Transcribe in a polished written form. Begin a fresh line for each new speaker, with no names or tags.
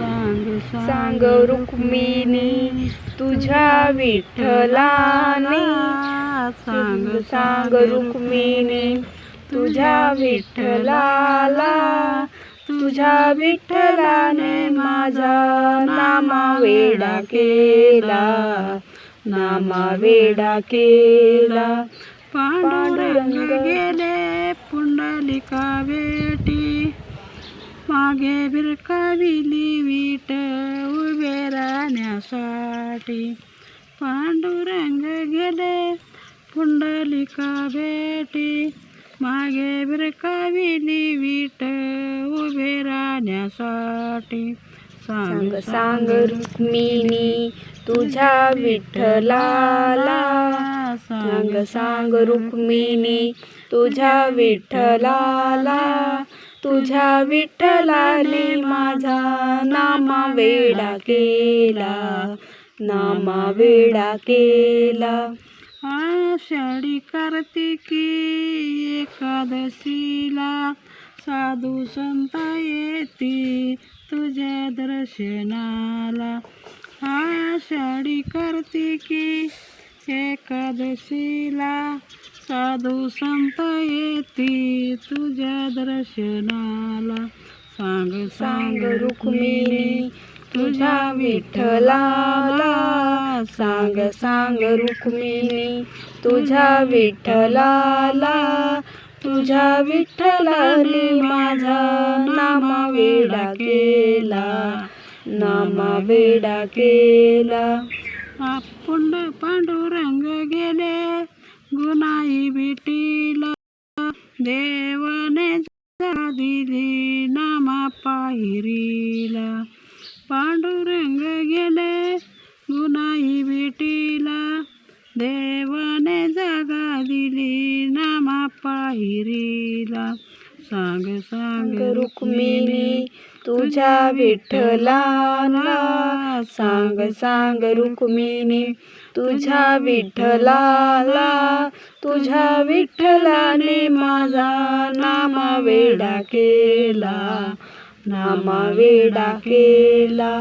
सांग रुक्मिणी तुझ्या विठ्ठलाने, सांग रुक्मिणी तुझ्या विठ्ठलाला, तुझ्या विठ्ठलाने माझा नामा वेडा केला, नामा वेडा केला. पांडुरंग गेले पुंडलिका भेटी, मागे भिरकाविली विट उभे राहण्यासाठी. पांडुरंग गेले पुंडलिका भेटी, मागे भिरकाविली विट उभे राहण्यासाठी. सांग रुक्मिणी तुझ्या विठ्ठलाला, सांग रुक्मिणी तुझ्या विठ्ठलाला, तुझ्या विठ्ठलाने माझा नामा वेडा केला, नामा वेडा केला. आषाढी कार्तिकी एकादशीला साधू संत येती तुझ्या दर्शनाला. आषाढी कार्तिकी एकादशीला साधू संत येती तुझ्या दर्शनाला. सांग रुक्मिणी तुझ्या विठ्ठलाला, सांग रुक्मिणी तुझ्या विठ्ठलाला, तुझ्या विठ्ठलाने माझा नामा वेडा केला, नामा वेडा केला. पांडुरंग गेले गुणाई भेटीला, देवाने दिली नामा पायरीला. पांडुरंग गेले गुणाई भेटीला, देवाने जागा दिली नामा पायरीला. सांग रुक्मिणी तुझ्या विठ्ठलाला, सांग रुक्मिणी तुझ्या विठ्ठलाला, तुझ्या विठ्ठलाने माझा नामा वेडा केला, नामा वेडा केला.